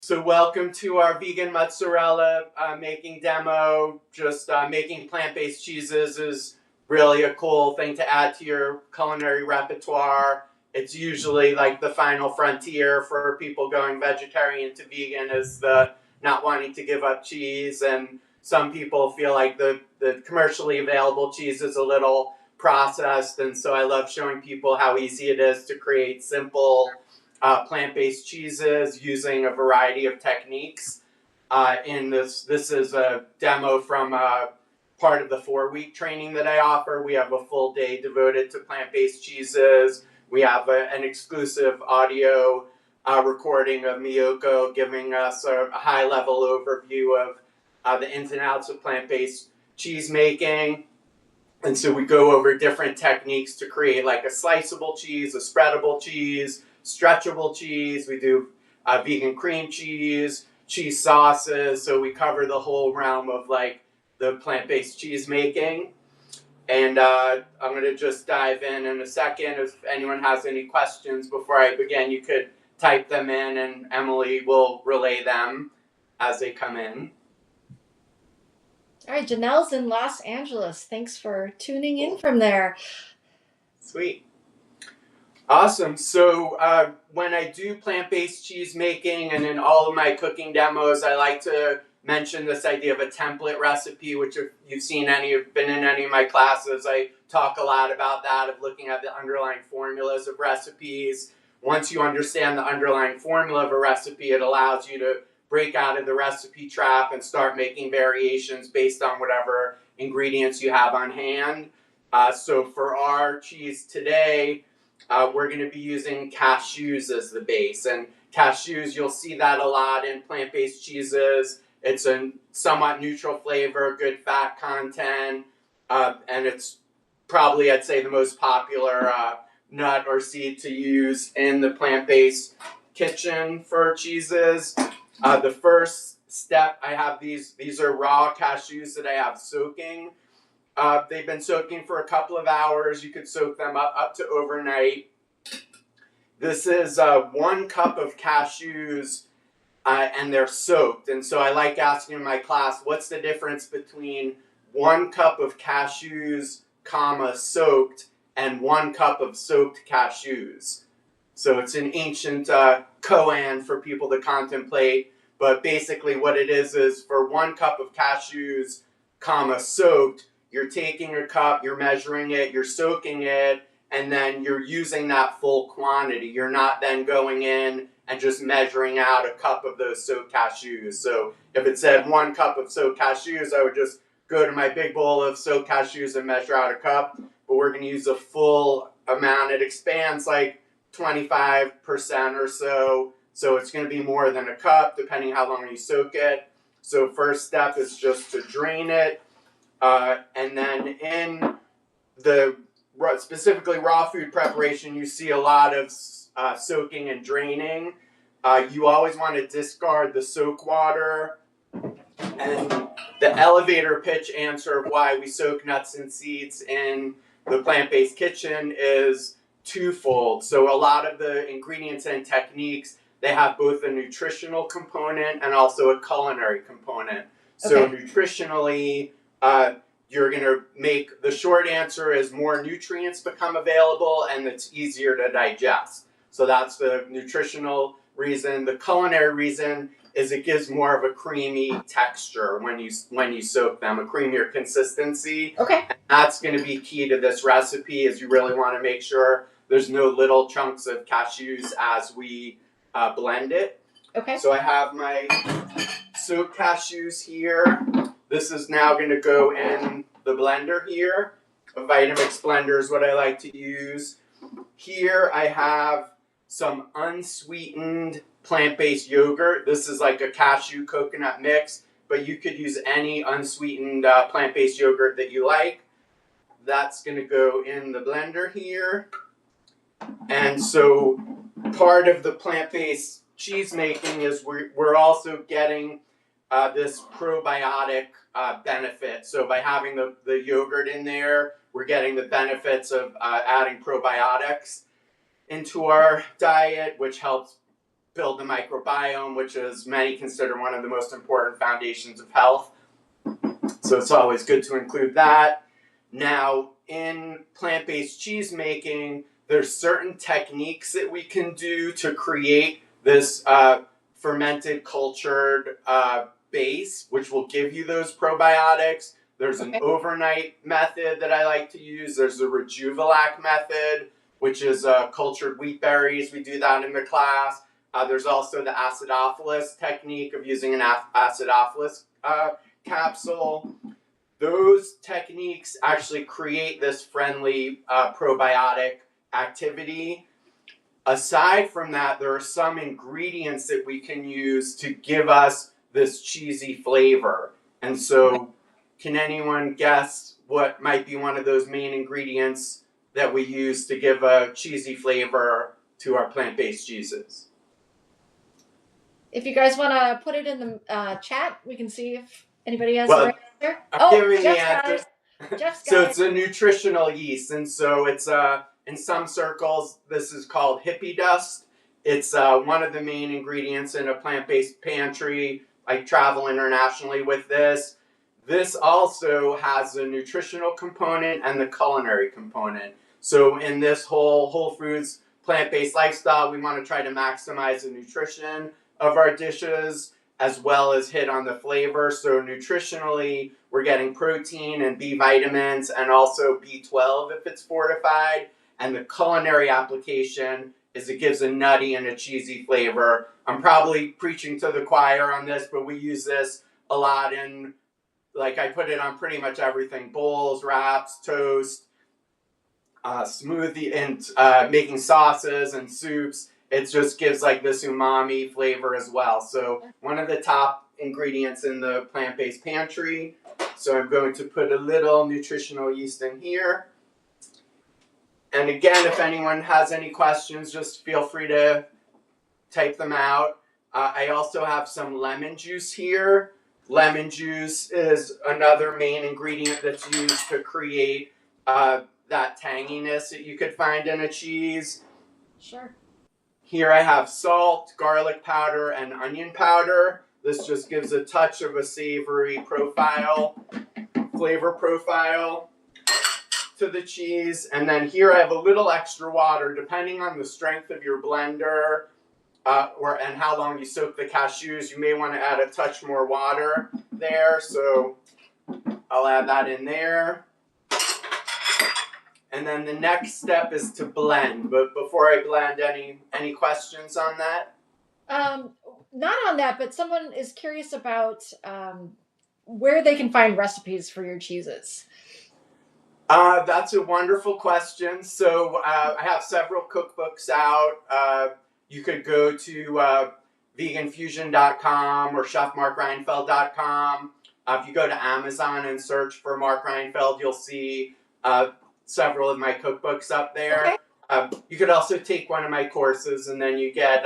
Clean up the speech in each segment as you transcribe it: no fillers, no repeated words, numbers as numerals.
So welcome to our vegan mozzarella making demo. Just making plant-based cheeses is really a cool thing to add to your culinary repertoire. It's usually like the final frontier for people going vegetarian to vegan is the not wanting to give up cheese. And some people feel like the commercially available cheese is a little processed. And so I love showing people how easy it is to create simple plant-based cheeses using a variety of techniques. This is a demo from part of the 4-week training that I offer. We have a full day devoted to plant-based cheeses. We have an exclusive audio recording of Miyoko giving us a high-level overview of the ins and outs of plant-based cheese making. And so we go over different techniques to create like a sliceable cheese, a spreadable cheese, stretchable cheese. We do vegan cream cheese, cheese sauces. So we cover the whole realm of like the plant-based cheese making. And I'm going to just dive in a second. If anyone has any questions before I begin, you could type them in and Emily will relay them as they come in. All right, Janelle's in Los Angeles. Thanks for tuning in from there. Sweet. Awesome. So when I do plant-based cheese making and in all of my cooking demos, I like to mention this idea of a template recipe, which if you've been in any of my classes, I talk a lot about that, of looking at the underlying formulas of recipes. Once you understand the underlying formula of a recipe, it allows you to break out of the recipe trap and start making variations based on whatever ingredients you have on hand. So for our cheese today, we're going to be using cashews as the base. And cashews, you'll see that a lot in plant-based cheeses. It's a somewhat neutral flavor, good fat content, and it's probably, I'd say, the most popular nut or seed to use in the plant-based kitchen for cheeses. The first step, I have these are raw cashews that I have soaking. They've been soaking for a couple of hours. You could soak them up to overnight. This is 1 cup of cashews, and they're soaked. And so I like asking in my class, what's the difference between 1 cup of cashews, soaked, and 1 cup of soaked cashews? So it's an ancient koan for people to contemplate. But basically what it is for 1 cup of cashews, soaked, you're taking a cup, you're measuring it, you're soaking it, and then you're using that full quantity. You're not then going in and just measuring out a cup of those soaked cashews. So if it said 1 cup of soaked cashews, I would just go to my big bowl of soaked cashews and measure out a cup. But we're going to use a full amount. It expands like 25% or so. So it's going to be more than a cup, depending how long you soak it. So first step is just to drain it. And then in the specifically raw food preparation, you see a lot of soaking and draining. You always want to discard the soak water. And the elevator pitch answer of why we soak nuts and seeds in the plant-based kitchen is twofold. So a lot of the ingredients and techniques, they have both a nutritional component and also a culinary component. So nutritionally, you're going to make, the short answer is more nutrients become available and it's easier to digest. So that's the nutritional reason. The culinary reason is it gives more of a creamy texture when you soak them, a creamier consistency. Okay. And that's going to be key to this recipe, is you really want to make sure there's no little chunks of cashews as we blend it. Okay. So I have my soaked cashews here. This is now going to go in the blender here. A Vitamix blender is what I like to use. Here I have some unsweetened plant-based yogurt. This is like a cashew coconut mix, but you could use any unsweetened plant-based yogurt that you like. That's going to go in the blender here. And so part of the plant-based cheese making is we're also getting this probiotic benefit. So by having the yogurt in there, we're getting the benefits of adding probiotics into our diet, which helps build the microbiome, which is many consider one of the most important foundations of health. So it's always good to include that. Now, in plant-based cheese making, there's certain techniques that we can do to create this fermented, cultured base, which will give you those probiotics. There's an overnight method that I like to use. There's the Rejuvelac method, which is cultured wheat berries. We do that in the class. There's also the acidophilus technique of using an acidophilus capsule. Those techniques actually create this friendly probiotic activity. Aside from that, there are some ingredients that we can use to give us this cheesy flavor. And so, can anyone guess what might be one of those main ingredients that we use to give a cheesy flavor to our plant-based cheeses? If you guys want to put it in the chat, we can see if anybody has Well, the right answer. I'm giving the answer. Jeff's So got it's a nutritional yeast, and so it's in some circles this is called hippie dust. It's one of the main ingredients in a plant-based pantry. I travel internationally with this. This also has a nutritional component and the culinary component. So in this whole foods plant-based lifestyle, we want to try to maximize the nutrition of our dishes as well as hit on the flavor. So nutritionally, we're getting protein and B vitamins and also B12 if it's fortified. And the culinary application is it gives a nutty and a cheesy flavor. I'm probably preaching to the choir on this, but we use this a lot in, like I put it on pretty much everything: bowls, wraps, toast, smoothie, and making sauces and soups. It just gives like this umami flavor as well. So one of the top ingredients in the plant-based pantry. So I'm going to put a little nutritional yeast in here. And again, if anyone has any questions, just feel free to type them out. I also have some lemon juice here. Lemon juice is another main ingredient that's used to create that tanginess that you could find in a cheese. Sure. Here I have salt, garlic powder, and onion powder. This just gives a touch of a savory profile, flavor profile to the cheese. And then here I have a little extra water, depending on the strength of your blender and how long you soak the cashews. You may want to add a touch more water there. So I'll add that in there. And then the next step is to blend. But before I blend, any questions on that? Not on that, but someone is curious about where they can find recipes for your cheeses. That's a wonderful question. So I have several cookbooks out. You could go to veganfusion.com or chefmarkreinfeld.com. If you go to Amazon and search for Mark Reinfeld, you'll see several of my cookbooks up there. Okay. You could also take one of my courses, and then you get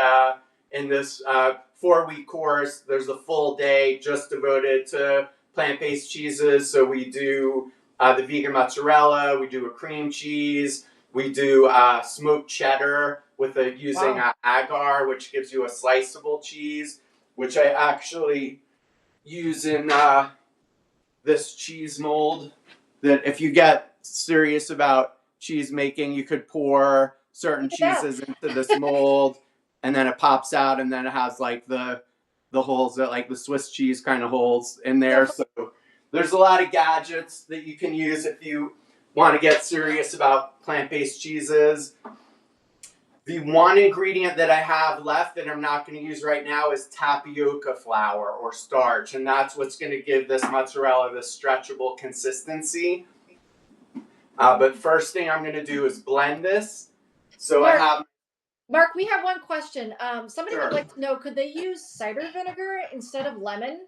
in this 4-week course, there's a full day just devoted to plant-based cheeses. So we do the vegan mozzarella, we do a cream cheese, we do smoked cheddar with using agar, which gives you a sliceable cheese, which I actually use in this cheese mold. That if you get serious about cheese making, you could pour certain cheeses into this mold, and then it pops out, and then it has like the holes that like the Swiss cheese kind of holes in there. So there's a lot of gadgets that you can use if you want to get serious about plant-based cheeses. The one ingredient that I have left that I'm not going to use right now is tapioca flour or starch, and that's what's going to give this mozzarella this stretchable consistency. But first thing I'm going to do is blend this. So Mark, we have one question. Somebody would like to know, could they use cider vinegar instead of lemon?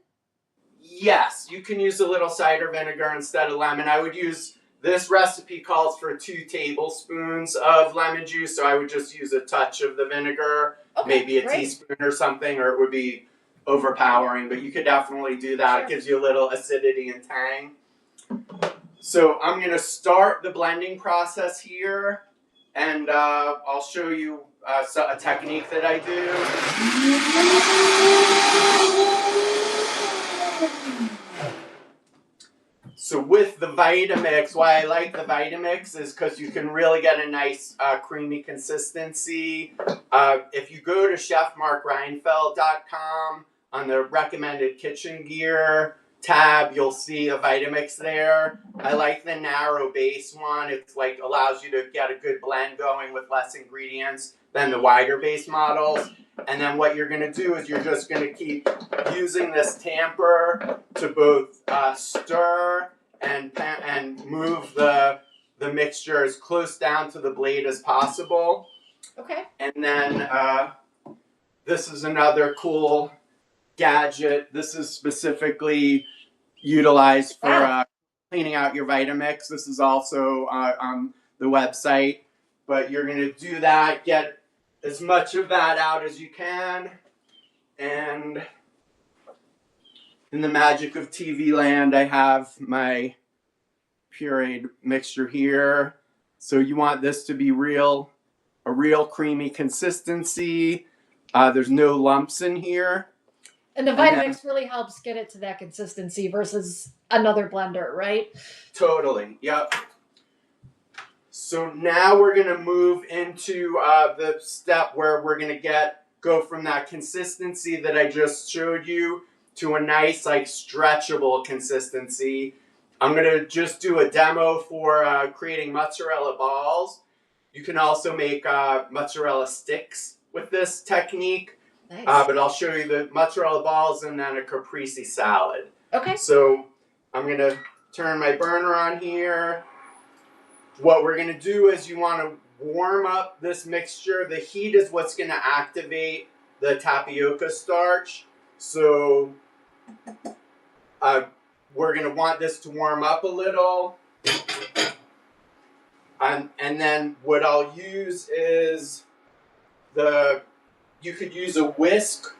Yes, you can use a little cider vinegar instead of lemon. I would use, this recipe calls for 2 tablespoons of lemon juice, so I would just use a touch of the vinegar, maybe a teaspoon or something, or it would be overpowering, but you could definitely do that. Sure. It gives you a little acidity and tang. So I'm going to start the blending process here, and I'll show you a technique that I do. So with the Vitamix, why I like the Vitamix is because you can really get a nice creamy consistency. If you go to chefmarkreinfeld.com on the recommended kitchen gear tab, you'll see a Vitamix there. I like the narrow base one. It's like allows you to get a good blend going with less ingredients than the wider base models. And then what you're going to do is you're just going to keep using this tamper to both stir and move the mixture as close down to the blade as possible. Okay. And then this is another cool gadget. This is specifically utilized for cleaning out your Vitamix. This is also on the website. But you're going to do that, get as much of that out as you can. And in the magic of TV land, I have my pureed mixture here. So you want this to be a real creamy consistency. There's no lumps in here. And the Vitamix really helps get it to that consistency versus another blender, right? Totally. Yep. So now we're going to move into the step where we're going to go from that consistency that I just showed you to a nice, like, stretchable consistency. I'm going to just do a demo for creating mozzarella balls. You can also make mozzarella sticks with this technique. Nice. But I'll show you the mozzarella balls and then a caprese salad. Okay. So I'm going to turn my burner on here. What we're going to do is you want to warm up this mixture. The heat is what's going to activate the tapioca starch. So we're going to want this to warm up a little. And then what I'll use is you could use a whisk,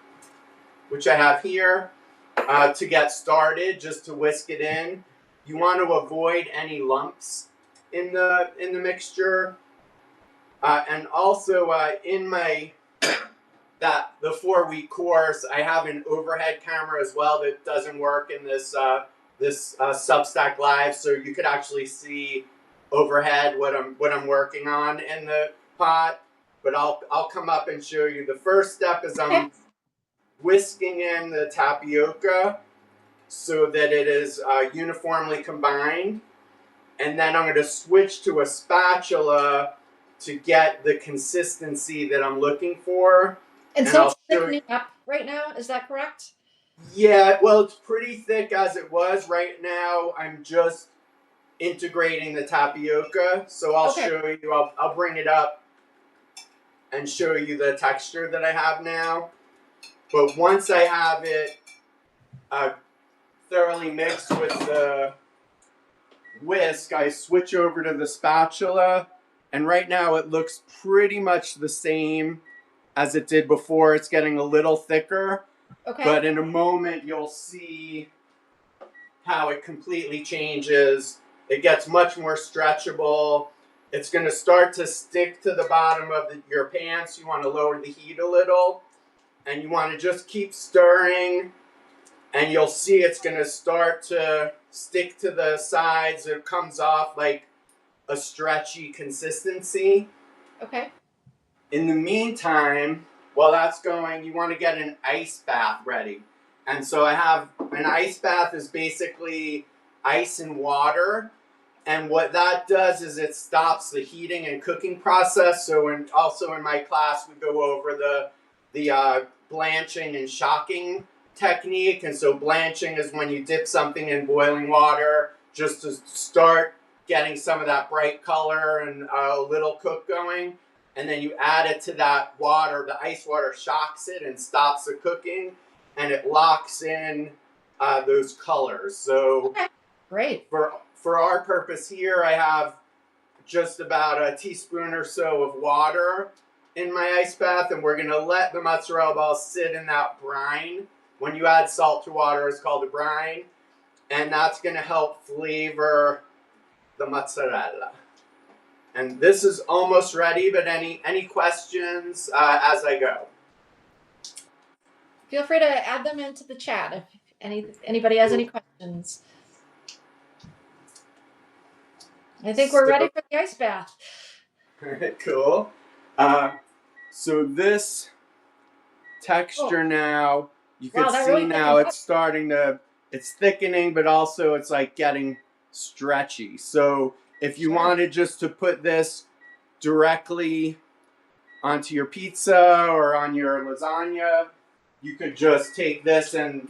which I have here, to get started, just to whisk it in. You want to avoid any lumps in the mixture. And also in the 4-week course, I have an overhead camera as well that doesn't work in this Substack Live, so you could actually see overhead what I'm working on in the pot. But I'll come up and show you. The first step is I'm whisking in the tapioca so that it is uniformly combined. And then I'm going to switch to a spatula to get the consistency that I'm looking for. And so it's thickening up right now, is that correct? Yeah, well, it's pretty thick as it was. Right now, I'm just integrating the tapioca. So I'll show you, I'll bring it up and show you the texture that I have now. But once I have it thoroughly mixed with the whisk, I switch over to the spatula, and right now it looks pretty much the same as it did before. It's getting a little thicker, but in a moment you'll see how it completely changes. It gets much more stretchable. It's going to start to stick to the bottom of your pan, so you want to lower the heat a little, and you want to just keep stirring. And you'll see it's going to start to stick to the sides. It comes off like a stretchy consistency. Okay. In the meantime, while that's going, you want to get an ice bath ready. And so I have an ice bath is basically ice and water. And what that does is it stops the heating and cooking process. So also in my class, we go over the blanching and shocking technique. And so blanching is when you dip something in boiling water just to start getting some of that bright color and a little cook going. And then you add it to that water. The ice water shocks it and stops the cooking, and it locks in those colors. So great. For our purpose here, I have just about a teaspoon or so of water in my ice bath, and we're going to let the mozzarella balls sit in that brine. When you add salt to water, it's called a brine, and that's going to help flavor the mozzarella. And this is almost ready, but any questions as I go? Feel free to add them into the chat if anybody has any questions. I think we're ready for the ice bath. Cool. So this texture now, you can see really now it's starting to, it's thickening, but also it's like getting stretchy. So if you wanted just to put this directly onto your pizza or on your lasagna, you could just take this and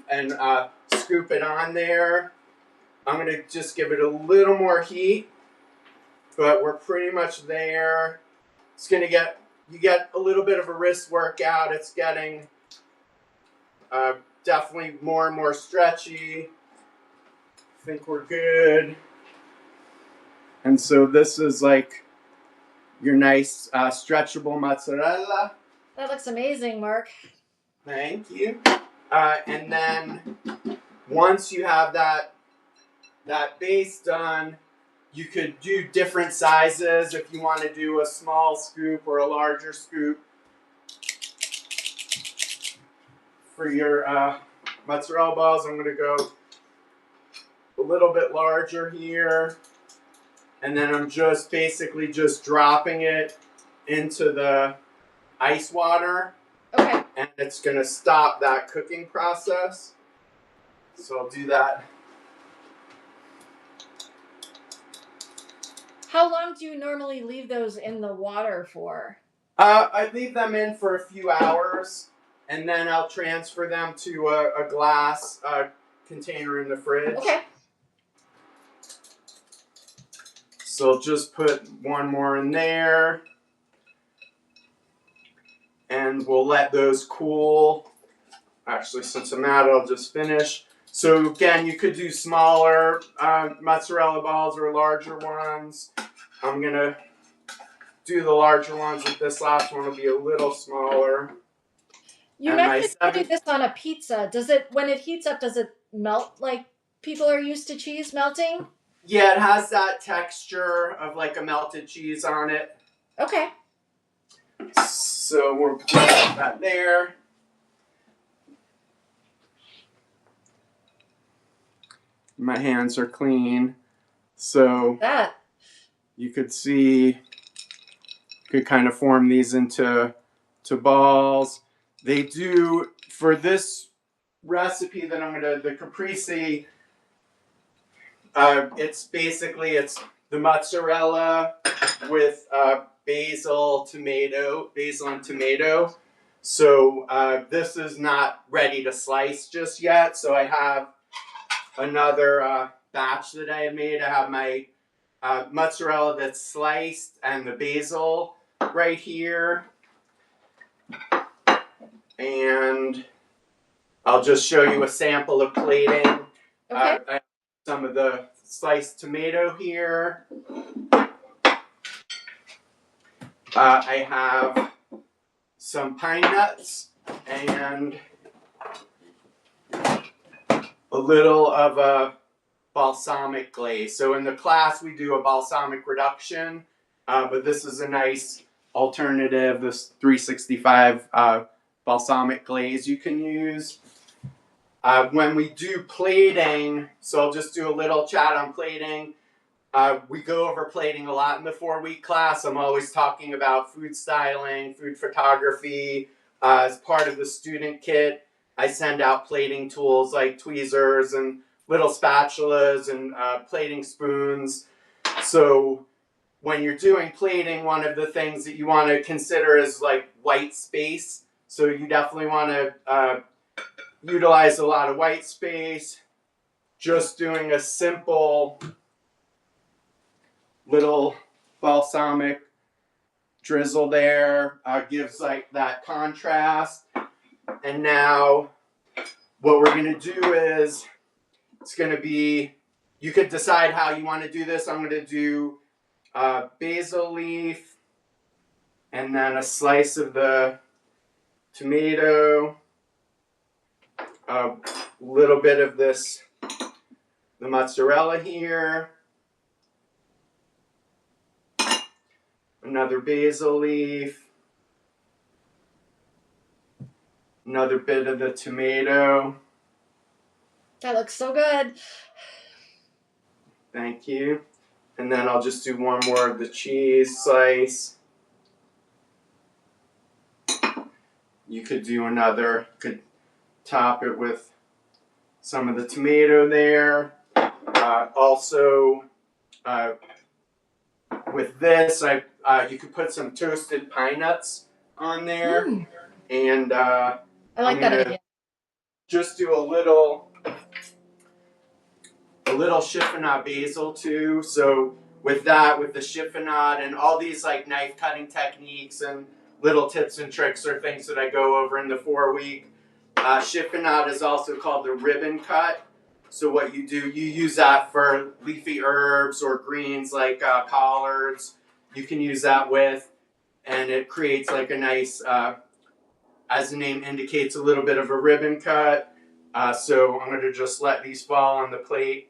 scoop it on there. I'm going to just give it a little more heat, but we're pretty much there. It's going to get, you get a little bit of a wrist workout. It's getting definitely more and more stretchy. I think we're good. And so this is like your nice stretchable mozzarella. That looks amazing, Mark. Thank you. And then once you have that base done, you could do different sizes if you want to do a small scoop or a larger scoop for your mozzarella balls. I'm going to go a little bit larger here, and then I'm just basically just dropping it into the ice water. Okay. And it's going to stop that cooking process. So I'll do that. How long do you normally leave those in the water for? I leave them in for a few hours, and then I'll transfer them to a glass container in the fridge. Okay. So I'll just put one more in there, and we'll let those cool. Actually, since I'm out, I'll just finish. So again, you could do smaller mozzarella balls or larger ones. I'm going to do the larger ones with this last one will be a little smaller. You mentioned putting this on a pizza. Does it, when it heats up, does it melt like people are used to cheese melting? Yeah, it has that texture of like a melted cheese on it. Okay. So we'll put that there. My hands are clean. So that you could see, you could kind of form these into balls. They do, for this recipe that I'm going to, the caprese, it's basically, it's the mozzarella with basil and tomato. So this is not ready to slice just yet. So I have another batch that I have made. I have my mozzarella that's sliced and the basil right here. And I'll just show you a sample of plating. okay. I have some of the sliced tomato here. I have some pine nuts and a little of a balsamic glaze. So in the class we do a balsamic reduction, but this is a nice alternative, this 365 balsamic glaze you can use. When we do plating, so I'll just do a little chat on plating. We go over plating a lot in the 4-week class. I'm always talking about food styling, food photography. As part of the student kit, I send out plating tools like tweezers and little spatulas and plating spoons. So when you're doing plating, one of the things that you want to consider is like white space. So you definitely want to utilize a lot of white space. Just doing a simple little balsamic drizzle there gives like that contrast. And now what we're going to do is, it's going to be, you could decide how you want to do this. I'm going to do basil leaf and then a slice of the tomato, a little bit of this, the mozzarella here, Another basil leaf. Another bit of the tomato. That looks so good. Thank you. And then I'll just do one more of the cheese slice. You could do another, could top it with some of the tomato there. Also, with this, you could put some toasted pine nuts on there. Mm, And I like I'm that gonna idea. just do a little chiffonade basil too. So with that, with the chiffonade and all these like knife cutting techniques and little tips and tricks or things that I go over in the 4-week, chiffonade is also called the ribbon cut. So what you do, you use that for leafy herbs or greens like collards. You can use that with, and it creates like a nice, as the name indicates, a little bit of a ribbon cut. So I'm going to just let these fall on the plate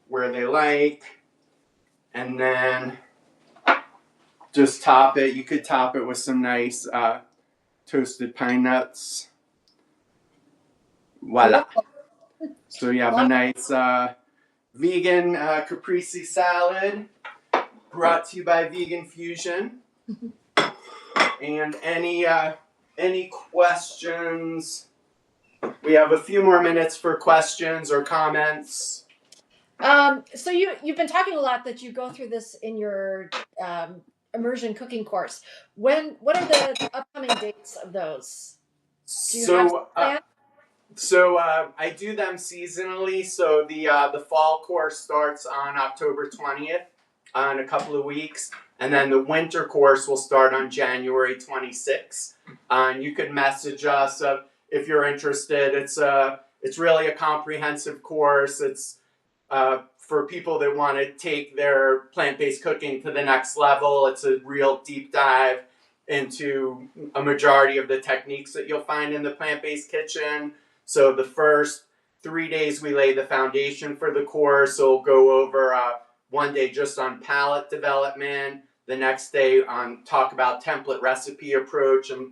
where they like, and then just top it. You could top it with some nice toasted pine nuts. Voila. Beautiful. So you have a nice vegan caprese salad brought to you by Vegan Fusion. And any questions? We have a few more minutes for questions or comments. So you've been talking a lot that you go through this in your immersion cooking course. What are the upcoming dates of those? Do you have plans? So I do them seasonally. So the fall course starts on October 20th, in a couple of weeks, and then the winter course will start on January 26th. And you could message us if you're interested. It's really a comprehensive course. It's for people that want to take their plant-based cooking to the next level. It's a real deep dive into a majority of the techniques that you'll find in the plant-based kitchen. So the first 3 days we lay the foundation for the course. So we'll go over one day just on palate development. The next day on talk about template recipe approach and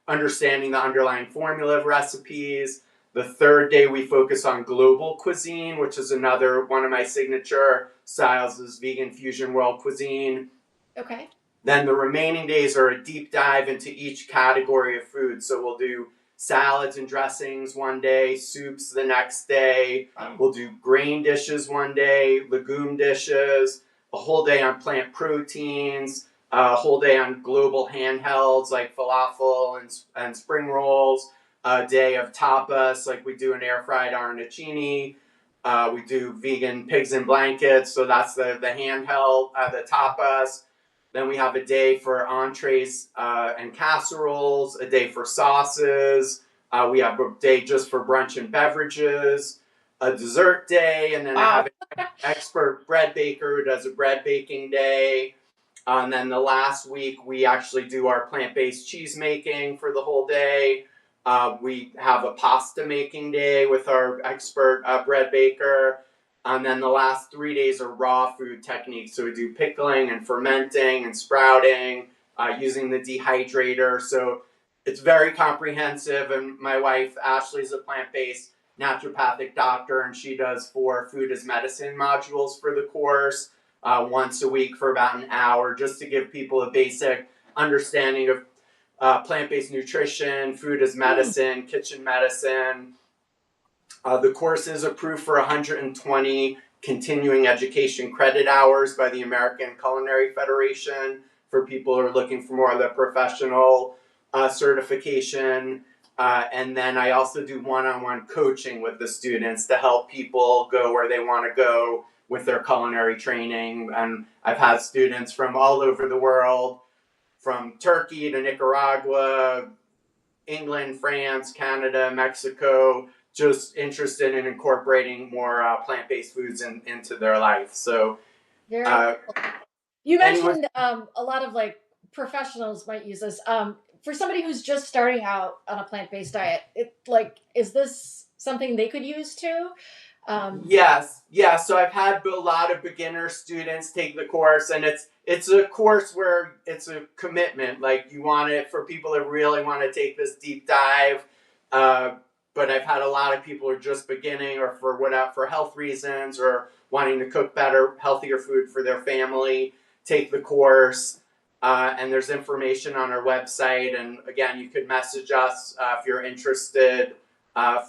understanding the underlying formula of recipes. The third day we focus on global cuisine, which is another one of my signature styles is Vegan Fusion World Cuisine. Okay. Then the remaining days are a deep dive into each category of food. So we'll do salads and dressings one day, soups the next day. We'll do grain dishes one day, legume dishes, a whole day on plant proteins, a whole day on global handhelds like falafel and spring rolls, a day of tapas like we do an air fried arancini. We do vegan pigs in blankets, so that's the handheld, the tapas. Then we have a day for entrees and casseroles, a day for sauces. We have a day just for brunch and beverages, a dessert day, and then I have an expert bread baker who does a bread baking day. And then the last week, we actually do our plant-based cheese making for the whole day. We have a pasta making day with our expert bread baker. And then the last 3 days are raw food techniques. So we do pickling and fermenting and sprouting, using the dehydrator. So it's very comprehensive. And my wife, Ashley, is a plant-based naturopathic doctor, and she does 4 food as medicine modules for the course, once a week for about an hour, just to give people a basic understanding of plant-based nutrition, food as medicine, kitchen medicine. The course is approved for 120 continuing education credit hours by the American Culinary Federation for people who are looking for more of the professional certification. And then I also do one-on-one coaching with the students to help people go where they want to go with their culinary training. And I've had students from all over the world, from Turkey to Nicaragua, England, France, Canada, Mexico, just interested in incorporating more plant-based foods into their life. So Very cool. You anyone, mentioned a lot of like professionals might use this. For somebody who's just starting out on a plant-based diet, is this something they could use too? Yes, yeah. So I've had a lot of beginner students take the course, and it's a course where it's a commitment. Like you want it for people that really want to take this deep dive. Uh, but I've had a lot of people who are just beginning, or for whatever, for health reasons, or wanting to cook better, healthier food for their family, take the course. And there's information on our website. And again, you could message us if you're interested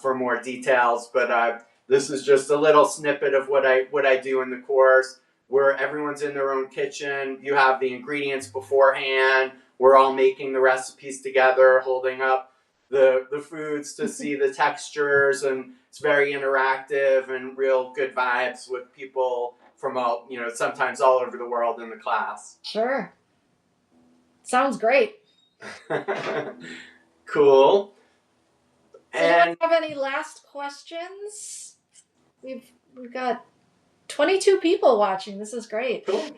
for more details. But this is just a little snippet of what I do in the course, where everyone's in their own kitchen. You have the ingredients beforehand. We're all making the recipes together, holding up the foods to see the textures, and it's very interactive and real good vibes with people from all, sometimes all over the world in the class. Sure. Sounds great. Cool. Does anyone have any last questions? We've got 22 people watching. This is great. Cool.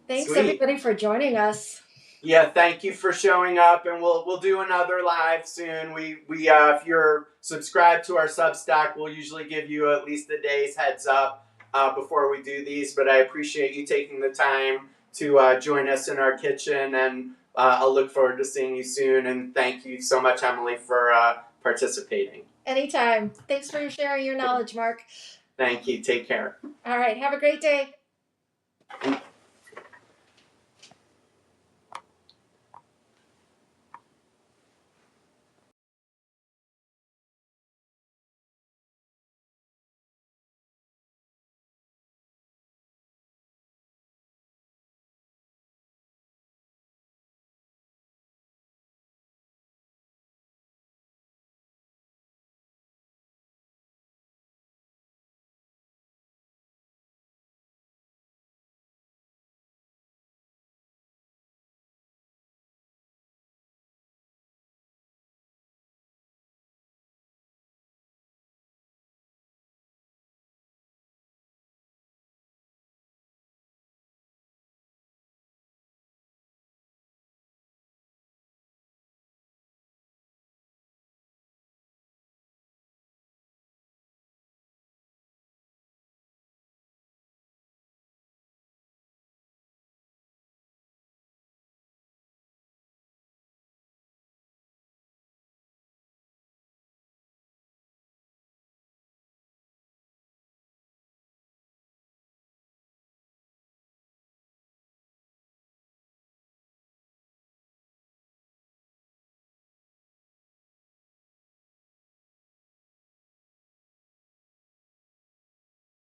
Thanks Sweet. everybody for joining us. Yeah, thank you for showing up, and we'll do another live soon. We if you're subscribed to our Substack, we'll usually give you at least a day's heads up before we do these. But I appreciate you taking the time to join us in our kitchen, and I'll look forward to seeing you soon. And thank you so much, Emily, for participating. Anytime. Thanks for sharing your knowledge, Mark. Thank you. Take care. All right. Have a great day.